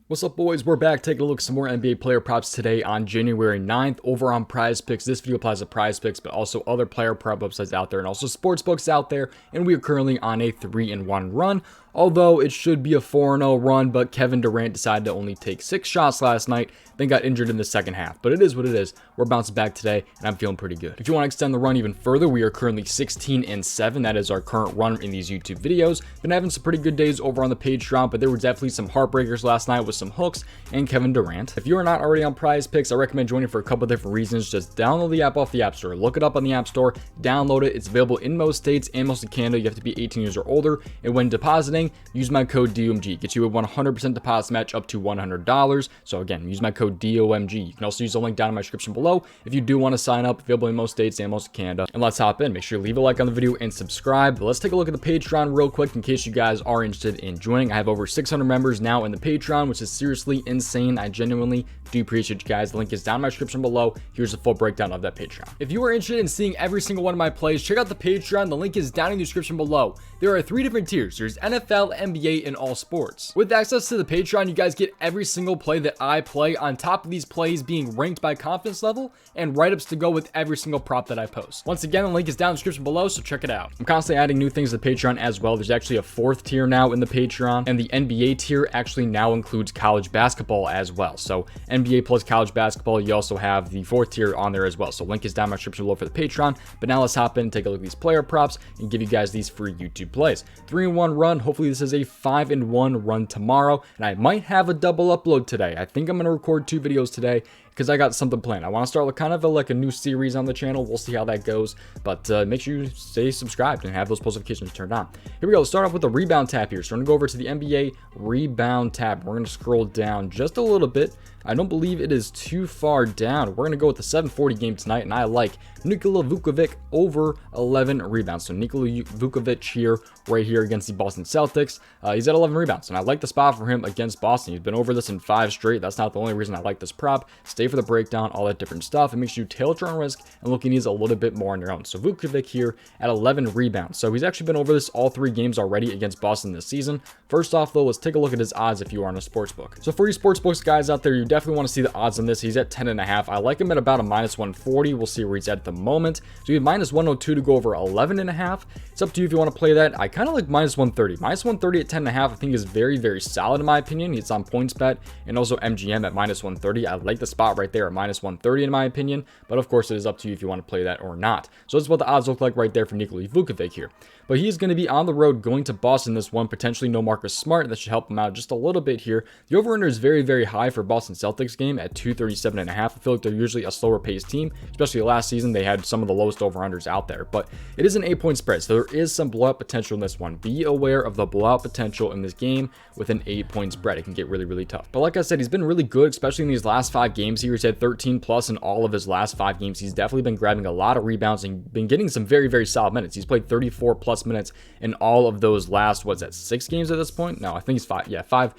What's up, boys? We're back taking a look at some more NBA player props today on January 9th over on PrizePicks. This video applies to PrizePicks, but also other player prop websites out there and also sports books out there. And we are currently on a 3-1 run, although it should be a 4-0 run, but Kevin Durant decided to only take 6 shots last night, then got injured in the second half. But it is what it is. We're bouncing back today, and I'm feeling pretty good. If you want to extend the run even further, we are currently 16-7. That is our current run in these YouTube videos. Been having some pretty good days over on the Patreon, but there were definitely some heartbreakers last night with some hooks and Kevin Durant. If you are not already on PrizePicks, I recommend joining for a couple different reasons. Just download the app off the App Store. Look it up on the App Store. Download it. It's available in most states and most of Canada. You have to be 18 years or older. And when depositing, use my code DOMG. Gets you a 100% deposit match up to $100. So again, use my code DOMG. You can also use the link down in my description below if you do want to sign up. Available in most states and most of Canada. And let's hop in. Make sure you leave a like on the video and subscribe. But let's take a look at the Patreon real quick in case you guys are interested in joining. I have over 600 members now in the Patreon, which is seriously insane. I genuinely do appreciate you guys. The link is down in my description below. Here's a full breakdown of that Patreon. If you are interested in seeing every single one of my plays, check out the Patreon. The link is down in the description below. There are 3 different tiers. There's NFL, NBA, and all sports. With access to the Patreon, you guys get every single play that I play, on top of these plays being ranked by confidence level and write-ups to go with every single prop that I post. Once again, the link is down in the description below, so check it out. I'm constantly adding new things to the Patreon as well. There's actually a 4th tier now in the Patreon, and the NBA tier actually now includes college basketball as well. So NBA plus college basketball, you also have the 4th tier on there as well. So link is down in my description below for the Patreon. But now let's hop in and take a look at these player props and give you guys these free YouTube plays. 3-1 run. Hopefully this is a 5-1 run tomorrow, and I might have a double upload today. I think I'm going to record 2 videos today because I got something planned. I want to start with kind of like a new series on the channel. We'll see how that goes, but make sure you stay subscribed and have those post notifications turned on. Here we go. Let's start off with the rebound tab here. So we're going to go over to the NBA rebound tab. We're going to scroll down just a little bit. I don't believe it is too far down. We're going to go with the 740 game tonight, and I like Nikola Vučević over 11 rebounds. So Nikola Vučević here, right here against the Boston Celtics. He's at 11 rebounds, and I like the spot for him against Boston. He's been over this in 5 straight. That's not the only reason I like this prop. Stay for the breakdown, all that different stuff, and make sure you tailor your own risk and look at these a little bit more on your own. So Vučević here at 11 rebounds. So he's actually been over this all 3 games already against Boston this season. First off, though, let's take a look at his odds if you are on a sportsbook. So for you sportsbooks guys out there, you definitely want to see the odds on this. He's at 10.5. I like him at about a -140. We'll see where he's at the moment. So you have -102 to go over 11.5. It's up to you if you want to play that. I kind of like -130. -130 at 10.5 I think is very, very solid in my opinion. It's on PointsBet and also MGM at -130. I like the spot right there at -130 in my opinion, but of course it is up to you if you want to play that or not. So that's what the odds look like right there for Nikola Vučević here. But he's going to be on the road going to Boston this one, potentially no Marcus Smart. That should help him out just a little bit here. The over-under is very, very high for Boston Celtics game at 237.5. I feel like they're usually a slower paced team, especially last season. They had some of the lowest over-unders out there, but it is an 8-point spread, so there is some blowout potential in this one. Be aware of the blowout potential in this game with an 8-point spread. It can get really, really tough. But like I said, he's been really good, especially in these last 5 games here. He's had 13 plus in all of his last 5 games. He's definitely been grabbing a lot of rebounds and been getting some very, very solid minutes. He's played 34 plus minutes in all of those last, what's that, 6 games at this point? No, I think he's 5. Yeah, 5.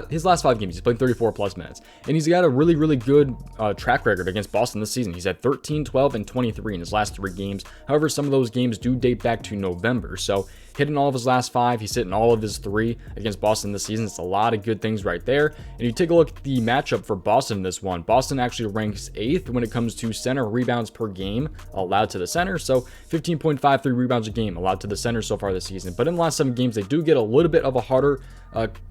His last 5 games, he's played 34 plus minutes. And he's got a really, really good track record against Boston this season. He's had 13, 12, and 23 in his last 3 games. However, some of those games do date back to November. So hitting all of his last 5, he's hitting all of his 3 against Boston this season. It's a lot of good things right there. And you take a look at the matchup for Boston in this one. Boston actually ranks 8th when it comes to center rebounds per game allowed to the center. So 15.53 rebounds a game allowed to the center so far this season. But in the last 7 games, they do get a little bit of a harder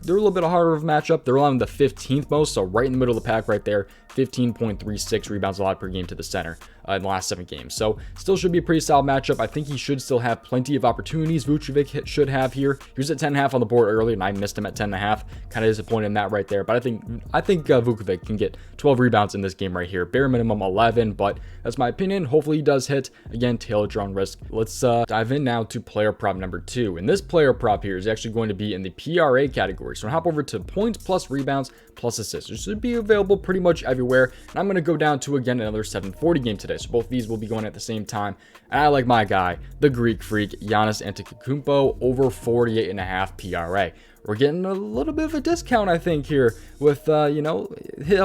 they're a little bit harder of a matchup. They're allowing the 15th most, so right in the middle of the pack right there. 15.36 rebounds allowed per game to the center in the last 7 games. So still should be a pretty solid matchup. I think he should still have plenty of opportunities. Vučević should have here. He was at 10.5 on the board earlier, and I missed him at 10.5. Kind of disappointed in that right there. But I think Vučević can get 12 rebounds in this game right here. Bare minimum 11, but that's my opinion. Hopefully he does hit. Again, tailor your own risk. Let's dive in now to player prop number 2. And this player prop here is actually going to be in the PRA category. So hop over to points plus rebounds plus assists. It should be available pretty much everywhere. And I'm going to go down to, again, another 740 game today. So both these will be going at the same time. And I like my guy, the Greek freak, Giannis Antetokounmpo, over 48.5 PRA. we're getting a little bit of a discount, I think, here with, you know,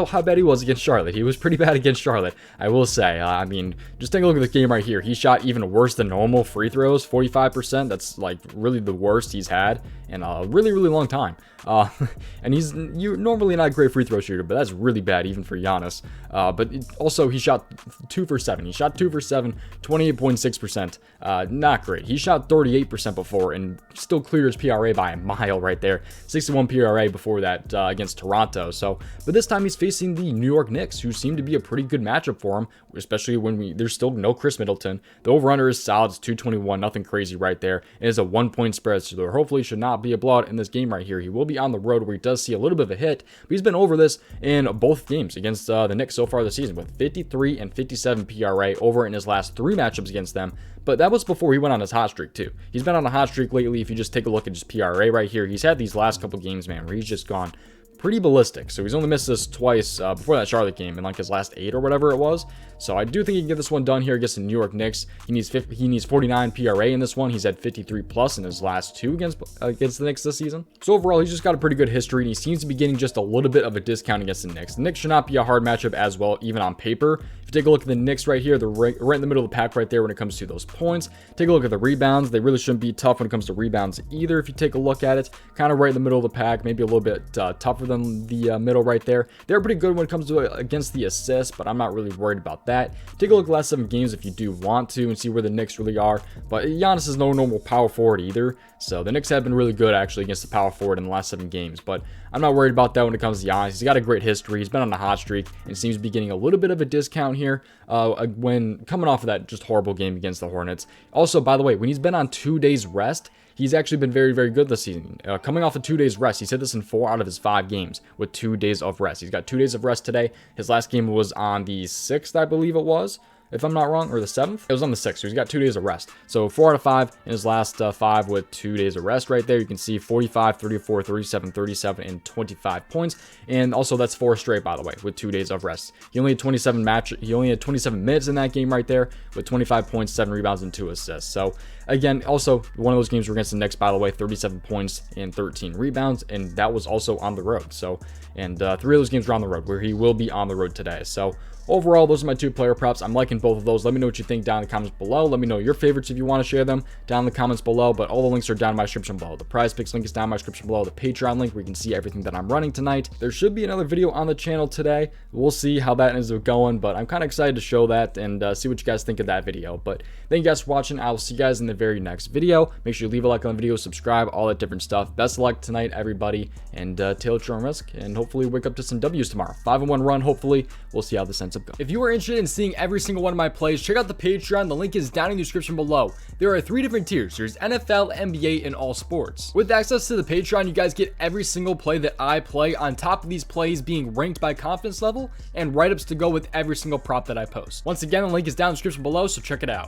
how bad he was against Charlotte. He was pretty bad against Charlotte, I will say. I mean, just take a look at this game right here. He shot even worse than normal free throws, 45%. That's like really the worst he's had in a really, really long time. And you're normally not a great free throw shooter, but that's really bad even for Giannis. But also he shot 2 for 7. He shot 2 for 7, 28.6%. Not great. He shot 38% before and still cleared his PRA by a mile right there. 61 PRA before that against Toronto. So, but this time he's facing the New York Knicks, who seem to be a pretty good matchup for him, especially when there's still no Chris Middleton. The over-under is solid. It's 221, nothing crazy right there. It is a 1-point spread, so there hopefully should not be a blowout in this game right here. He will be on the road where he does see a little bit of a hit, but he's been over this in both games against the Knicks so far this season with 53 and 57 PRA over in his last 3 matchups against them. But that was before he went on his hot streak too. He's been on a hot streak lately. If you just take a look at his PRA right here, he's had these last couple games, man, where he's just gone pretty ballistic. So he's only missed this twice before that Charlotte game in like his last 8 or whatever it was. So I do think he can get this one done here against the New York Knicks. He needs 49 PRA in this one. He's had 53 plus in his last 2 against the Knicks this season. So overall, he's just got a pretty good history, and he seems to be getting just a little bit of a discount against the Knicks. The Knicks should not be a hard matchup as well, even on paper. If you take a look at the Knicks right here, they're right in the middle of the pack right there when it comes to those points. Take a look at the rebounds. They really shouldn't be tough when it comes to rebounds either. If you take a look at it, kind of right in the middle of the pack, maybe a little bit tougher than the middle right there. They're pretty good when it comes to against the assists, but I'm not really worried about that. Take a look at the last 7 games if you do want to and see where the Knicks really are. But Giannis is no normal power forward either, so the Knicks have been really good actually against the power forward in the last 7 games. But I'm not worried about that when it comes to Giannis. He's got a great history. He's been on a hot streak and seems to be getting a little bit of a discount here when coming off of that just horrible game against the Hornets. Also, by the way, when he's been on 2 days rest, he's actually been very, very good this season. Coming off of 2 days rest, he's hit this in 4 out of his 5 games with 2 days of rest. He's got 2 days of rest today. His last game was on the 6th, I believe it was, if I'm not wrong, or the 7th. It was on the 6th, so he's got 2 days of rest. So 4 out of 5 in his last 5 with 2 days of rest right there. You can see 45, 34, 37, 37, and 25 points. And also that's 4 straight, by the way, with 2 days of rest. He only had 27 minutes in that game right there with 25 points, 7 rebounds, and 2 assists. So again, also one of those games were against the Knicks, by the way, 37 points and 13 rebounds, and that was also on the road. So, and 3 of those games were on the road, where he will be on the road today. So overall, those are my 2 player props. I'm liking both of those. Let me know what you think down in the comments below. Let me know your favorites if you want to share them down in the comments below. But all the links are down in my description below. The prize picks link is down in my description below. The Patreon link where you can see everything that I'm running tonight. There should be another video on the channel today. We'll see how that ends up going, but I'm kind of excited to show that and see what you guys think of that video. But thank you guys for watching. I will see you guys in the very next video. Make sure you leave a like on the video, subscribe, all that different stuff. Best of luck tonight, everybody, and tail at your own risk, and hopefully wake up to some W's tomorrow. 5-1 run, hopefully. We'll see how this ends up going. If you are interested in seeing every single one of my plays, check out the Patreon. The link is down in the description below. There are 3 different tiers. There's NFL, NBA, and all sports. With access to the Patreon, you guys get every single play that I play, on top of these plays being ranked by confidence level and write-ups to go with every single prop that I post. Once again, the link is down in the description below, so check it out.